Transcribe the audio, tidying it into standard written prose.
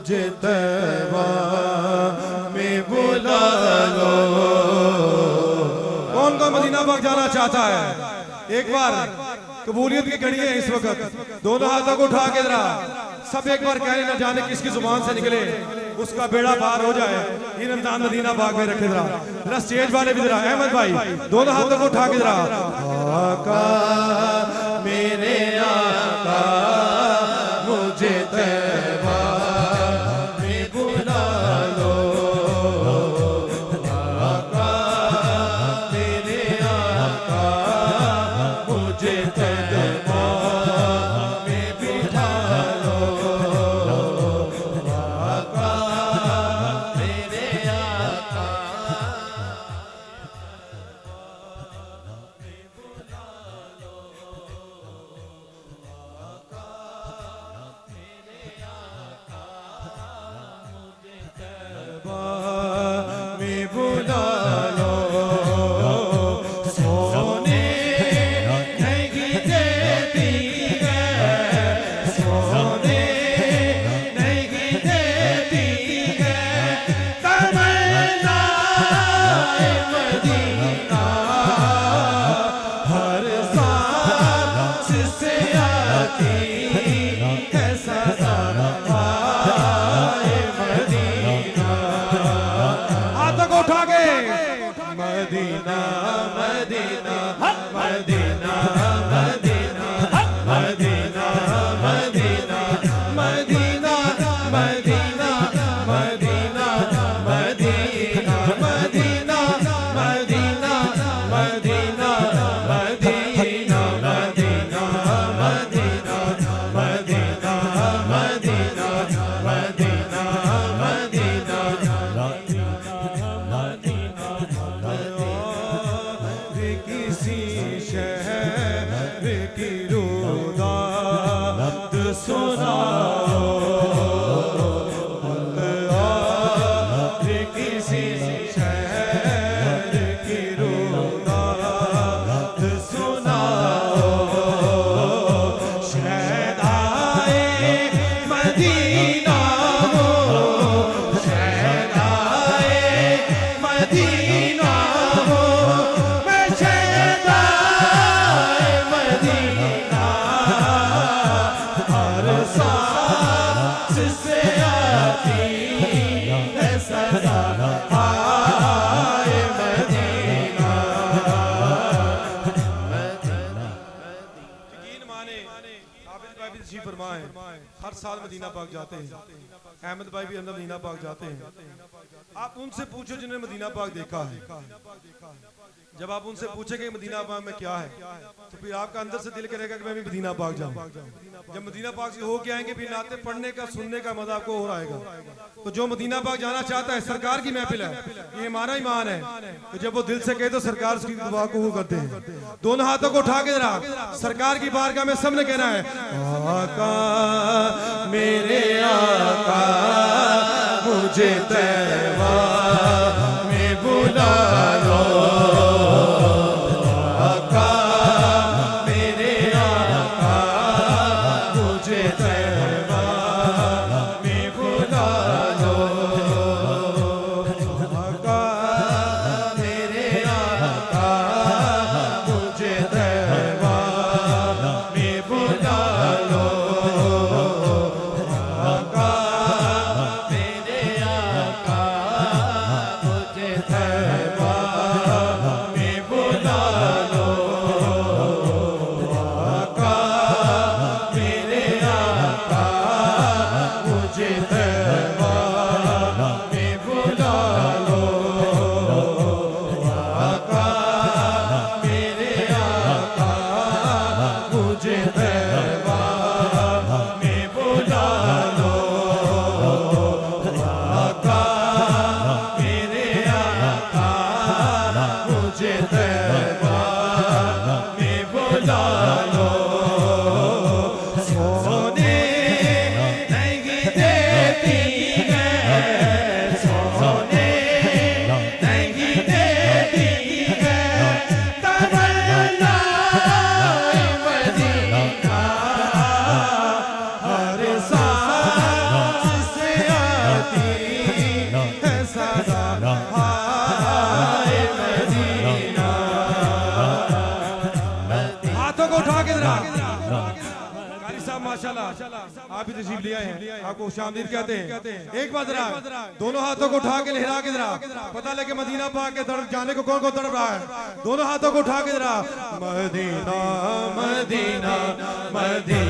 मुझे तैबा में बुला लो। कौन कौन मदीना पाक जाना चाहता है? एक बार कबूलियत की घड़ी है इस वक्त, दोनों हाथों को उठा के जरा सब एक बार कहने, न जाने किसकी जुबान से निकले उसका बेड़ा पार हो जाए। ये रमजान मदीना पाक में रखे जरा स्टेज वाले भी जरा, अहमद भाई दोनों हाथों को उठा के जरा, आका मेरे आका मुझे तैबा में बुला लो। आका मेरे आका मुझे तैबा में बुला लो। आका मेरे आका में बुला लो। सोने नहीं देती है, सोने नहीं देती है तमन्ना मदीना। हर सांस से आती है सदा उठा के Medina Medina Medina Medina Medina Medina Medina Medina Medina Medina Medina Medina Medina Medina Medina Medina Medina Medina किसी शहर की रुदात सुनाओ, किसी शहर की रुदात सुनाओ। शहदाए मदीना हो, शहदाए मदीना हो, मैं शहदाए मदीना। हर सांस से आती है सदा आए मदीना। यकीन माने आबिद भाई भी तशरीफ फरमाए, हर साल मदीना पाक जाते हैं, अहमद भाई भी अंदर मदीना पाक जाते हैं। आप उनसे पूछो जिन्होंने मदीना पाक देखा है। जब आप उनसे पूछेंगे मदीना पाक में क्या है, तो फिर आपका अंदर से दिल करेगा कि मैं भी मदीना पाक जाऊं। जब मदीना पाक से हो के आएंगे फिर नाते पढ़ने का सुनने का मजा आपको हो आएगा। तो जो मदीना पाक जाना चाहता है, सरकार की महफिल है, ये हमारा ईमान है। तो जब वो दिल से कहे तो सरकार उसकी दुआ को वो करते हैं। दोनों हाथों को उठा के जरा सरकार की बारगाह में सबने कहना है, आका मेरे आका मुझे तैबा में बुला लो। आका मेरे आका मुझे तैबा में बुला लो। आका मेरे आका मुझे तैबा में बुला लो। आका मेरे आका मुझे तैबा में बुला लो। आका मेरे आका मुझे तैबा में बुला लो। आका मेरे आका मुझे तैबा में बुला लो। आका मेरे आका मुझे तैबा में बुला लो। सोने नहीं देती है, सोने नहीं देती है तमन्ना मदीना। कारी साहब माशाल्लाह आप भी तशरीफ ले आए हैं, आपको खुशामदीद कहते हैं। एक बार जरा दोनों हाथों को उठा के लहरा के जरा पता लगे मदीना पाक के तरफ जाने को कौन कौन तड़प रहा है। दोनों हाथों को उठा के जरा मदीना मदीना मदीना